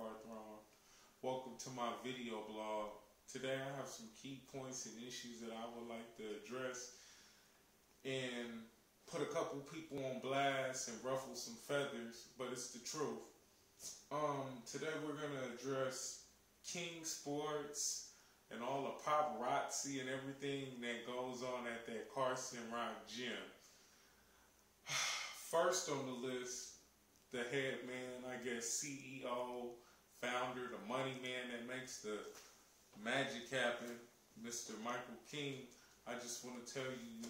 Carthron. Welcome to my video blog. Today I have some key points and issues that I would like to address and put a couple people on blast and ruffle some feathers, but it's the truth. Today we're going to address King Sports and all the paparazzi and everything that goes on at that Carson Rock Gym. First on the list, the head man, I guess CEO, founder, the money man that makes the magic happen, Mr. Michael King. I just want to tell you,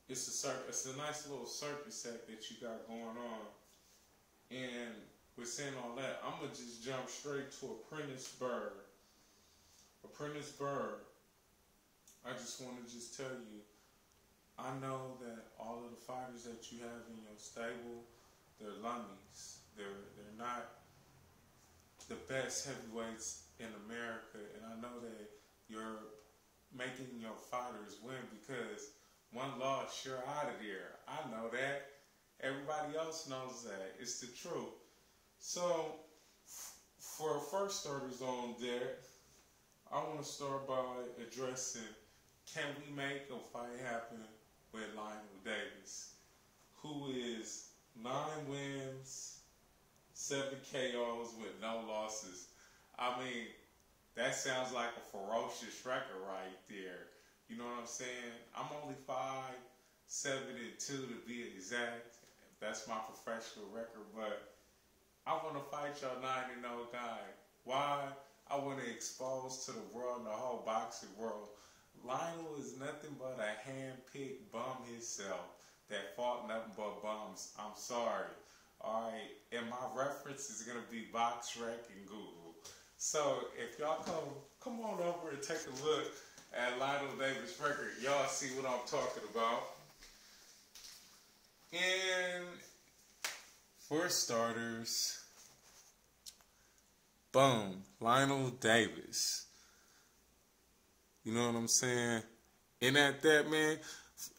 it's a nice little circus act that you got going on. And with saying all that, I'm going to just jump straight to Apprentice Bird. Apprentice Bird, I just want to just tell you, I know that all of the fighters that you have in your stable, they're lummies. They're not the best heavyweights in America, and I know that you're making your fighters win because one loss, you're out of there. I know that. Everybody else knows that. It's the truth. So, for first starters on there, I want to start by addressing, can we make a fight happen with Lionel Davis, who is 9 wins, 7 KOs with no losses. I mean, that sounds like a ferocious record right there. You know what I'm saying? I'm only 5'7" and 2" to be exact. That's my professional record, but I want to fight your 9-0 guy. Why? I want to expose to the world and the whole boxing world. Lionel is nothing but a hand-picked bum himself that fought nothing but bums. I'm sorry. Alright, and my reference is going to be BoxRec and Google. So if y'all come on over and take a look at Lionel Davis' record, y'all see what I'm talking about. And for starters, boom, Lionel Davis. You know what I'm saying? And at that, man,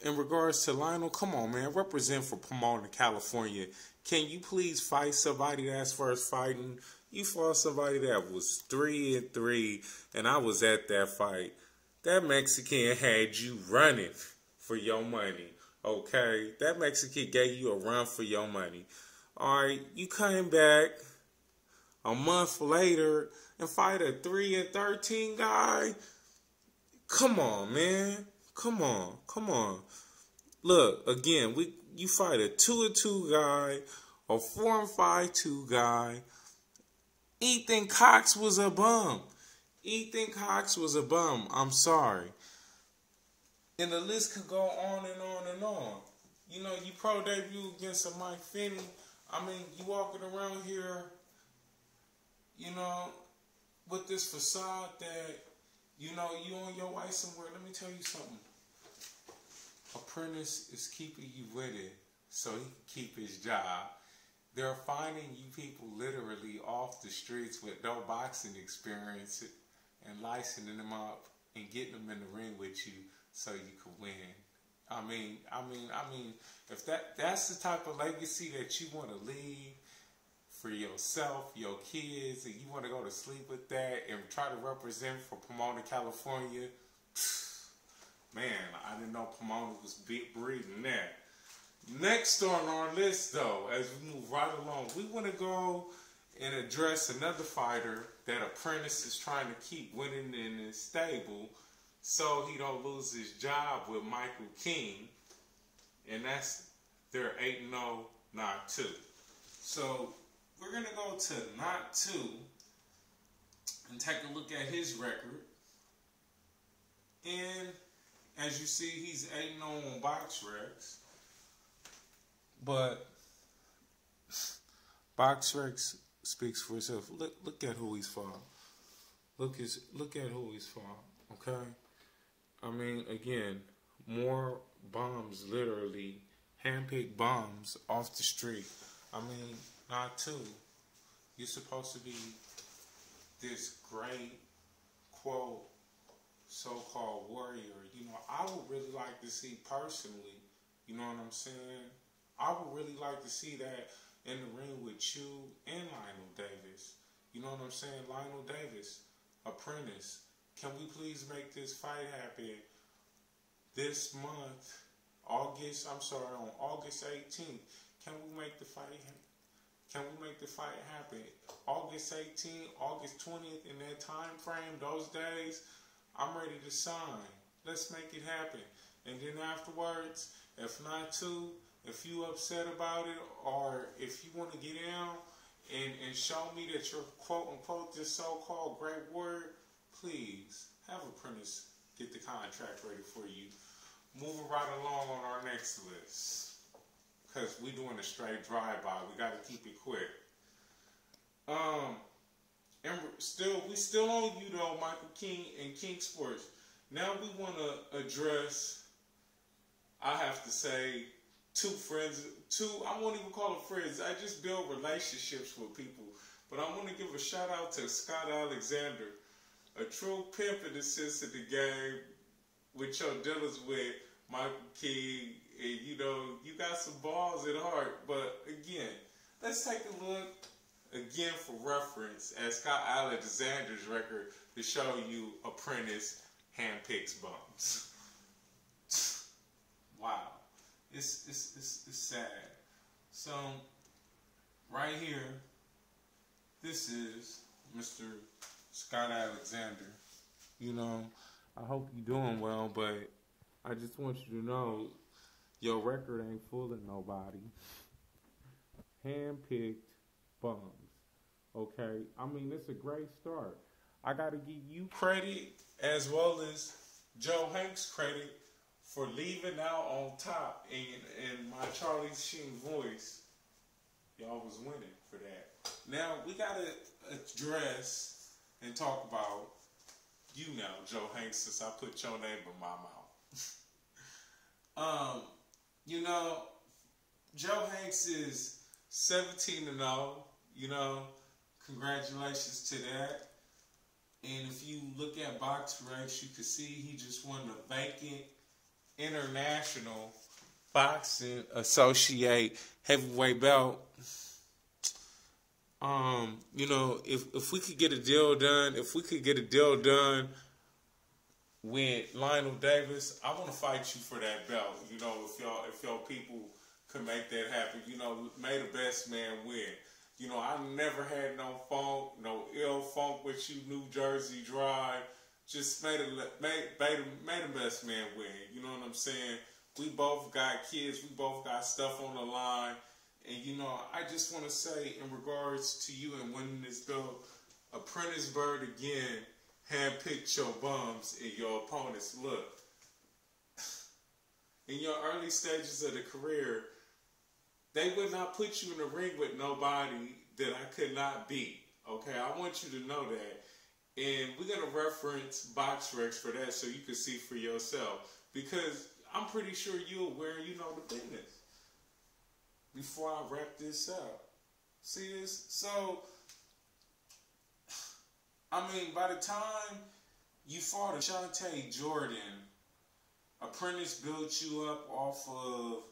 in regards to Lionel, come on, man, represent for Pomona, California. Can you please fight somebody that's first fighting? You fought somebody that was 3-3, and I was at that fight. That Mexican had you running for your money, okay? That Mexican gave you a run for your money. All right, you came back a month later and fight a 3-13 guy? Come on, man. Come on. Look, again, you fight a 2-2 guy, a 4-5-2 guy. Ethan Cox was a bum. I'm sorry. And the list could go on and on and on. You know, you pro debut against a Mike Finney. I mean, you walking around here, with this facade that, you on your way somewhere. Let me tell you something. Apprentice is keeping you with it so he can keep his job. They're finding you people literally off the streets with no boxing experience and licensing them up and getting them in the ring with you so you can win. I mean, if that's the type of legacy that you want to leave for yourself, your kids, and you want to go to sleep with that and try to represent for Pomona, California, man, I didn't know Pomona was breeding that. Next on our list, though, as we move right along, we want to go and address another fighter that Apprentice is trying to keep winning in his stable so he don't lose his job with Michael King, and that's their 8-0 not 2. So we're going to go to not 2 and take a look at his record. And as you see, he's 8-0 on BoxRec. But BoxRec speaks for itself. Look at who he's fought. Look at who he's fought. Okay? I mean, again, more bombs, literally, handpicked bombs off the street. I mean, not 2. You're supposed to be this great, quote, so-called warrior. I would really like to see personally, you know what I'm saying? I would really like to see that in the ring with you and Lionel Davis. You know what I'm saying? Lionel Davis, apprentice. Can we please make this fight happen this month? On August 18th. Can we make the fight happen? Can we make the fight happen? August 18th, August 20th, in that time frame, those days, I'm ready to sign. Let's make it happen. And then afterwards, if not to, if you upset about it, or if you want to get down and show me that you're quote-unquote this so-called great warrior, please have Apprentice get the contract ready for you. Moving right along on our next list, because we're doing a straight drive-by. We got to keep it quick. And we still on you though, Michael King and King Sports. Now we want to address, I have to say, I won't even call them friends. I just build relationships with people. But I want to give a shout out to Scott Alexander, a true pimp and assist in the game with your dealers with Michael King. And you know, you got some balls at heart. But again, let's take a look again for reference at Scott Alexander's record to show you Apprentice handpicks bums. Wow. It's sad. So, right here, this is Mr. Scott Alexander. You know, I hope you're doing well, but I just want you to know your record ain't fooling nobody. Handpicked bums. Okay? I mean, it's a great start. I got to give you credit as well as Joe Hanks credit for leaving out on top in my Charlie Sheen voice. Y'all was winning for that. Now, we got to address and talk about you now, Joe Hanks, since I put your name in my mouth. You know, Joe Hanks is 17-0. You know, congratulations to that. And if you look at BoxRec, you can see he just won the vacant International Boxing Associate heavyweight belt. You know, if we could get a deal done, with Lionel Davis, I want to fight you for that belt. You know, if y'all people could make that happen, you know, may the best man win. You know, I never had no ill funk with you, New Jersey Drive. Just made the best man win. You know what I'm saying? We both got kids. We both got stuff on the line. And, you know, I just want to say in regards to you and winning this belt, Apprentice Bird again handpicked your bums and your opponents. Look, in your early stages of the career, they would not put you in the ring with nobody that I could not beat. Okay, I want you to know that. And we're going to reference BoxRec for that so you can see for yourself. Because I'm pretty sure you're aware, you know the business. Before I wrap this up. See this? So, I mean, by the time you fought Ashante Jordan, Apprentice built you up off of,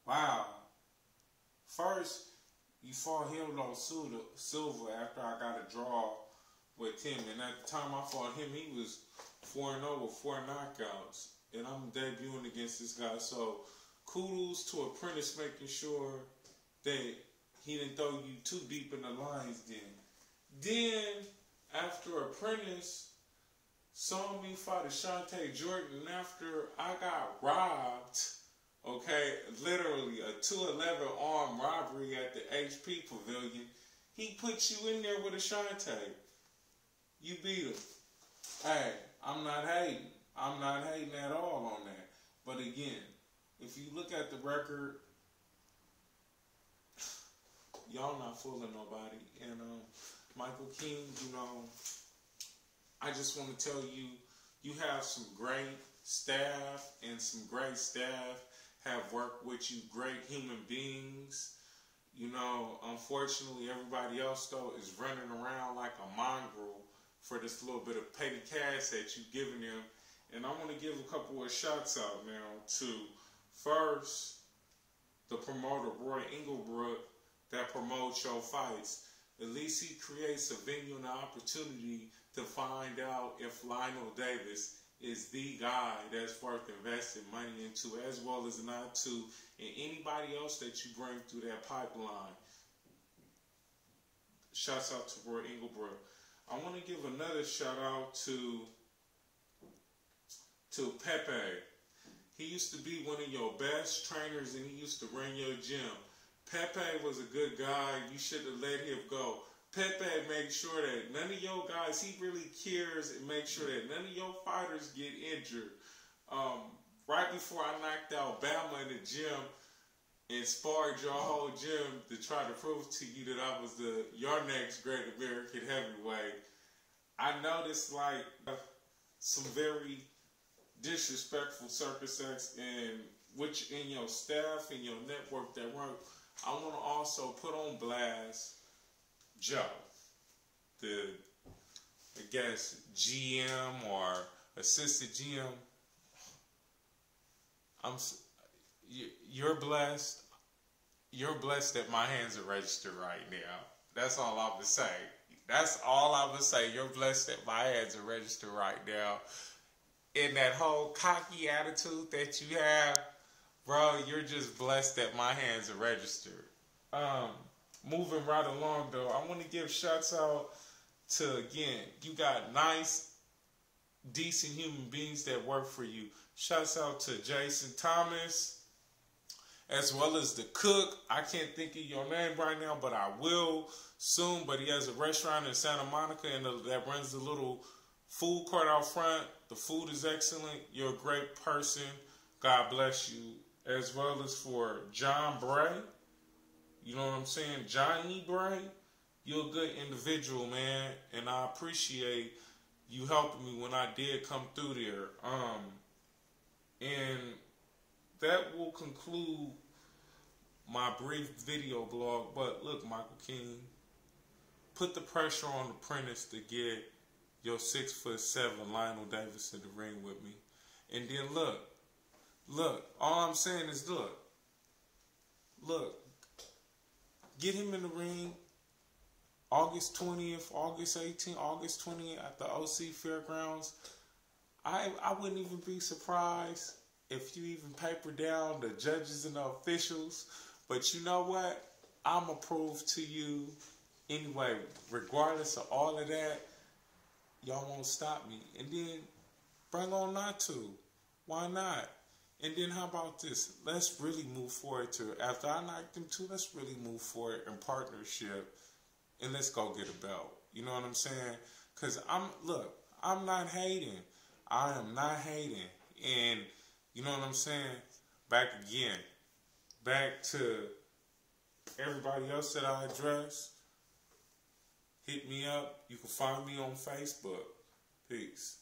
wow. First, you fought Hildo Silva after I got a draw with him. And at the time I fought him, he was 4-0 with 4 knockouts. And I'm debuting against this guy. So, kudos to Apprentice making sure that he didn't throw you too deep in the lines then. Then, after Apprentice saw me fight Ashante Jordan, after I got robbed, okay, literally a 2-11 armed robbery at the HP Pavilion, he put you in there with Ashante. You beat him. Hey, I'm not hating. I'm not hating at all on that. But again, if you look at the record, y'all not fooling nobody. And Michael King, you know, I just want to tell you, you have some great staff, and some great staff have worked with you, great human beings. You know, unfortunately, everybody else, though, is running around like a mongrel for this little bit of petty cash that you've given them. And I want to give a couple of shots out now to, first, the promoter, Roy Engelbrook, that promotes your fights. At least he creates a venue and an opportunity to find out if Lionel Davis is the guy that's worth investing money into, as well as not to, and anybody else that you bring through that pipeline. Shouts out to Roy Engelbrook. I want to give another shout out to Pepe. He used to be one of your best trainers, and he used to run your gym. Pepe was a good guy. You should have let him go. Pepe made sure that none of your guys, he really cares and makes sure that none of your fighters get injured. Right before I knocked out Bama in the gym and sparred your whole gym to try to prove to you that I was your next great American heavyweight, I noticed like some very disrespectful circumstances in which in your staff and your network that work. I want to also put on blast Joe, the, I guess, GM or assistant GM. You're blessed. You're blessed that my hands are registered right now. That's all I'm gonna say. That's all I'm gonna say. You're blessed that my hands are registered right now. In that whole cocky attitude that you have, bro, you're just blessed that my hands are registered. Moving right along, though, I want to give shouts out to, again, you got nice, decent human beings that work for you. Shouts out to Jason Thomas, as well as the cook. I can't think of your name right now, but I will soon. But he has a restaurant in Santa Monica and that runs the little food court out front. The food is excellent. You're a great person. God bless you. As well as for John Bray. You know what I'm saying? Johnny Bray. You're a good individual, man. And I appreciate you helping me when I did come through there. And that will conclude my brief video blog. But look, Michael King, put the pressure on the Prentice to get your 6'7" Lionel Davis in the ring with me. And then look, all I'm saying is look, get him in the ring August 20th, August 18th, August 20th at the OC Fairgrounds. I wouldn't even be surprised if you even paper down the judges and the officials. But you know what? I'm going to prove to you anyway, regardless of all of that, y'all won't stop me. And then bring on Natu. Why not? And then how about this? Let's really move forward to, after I knock them two, let's really move forward in partnership and let's go get a belt. You know what I'm saying? Because I'm not hating. I am not hating. And you know what I'm saying? Back to everybody else that I addressed. Hit me up. You can find me on Facebook. Peace.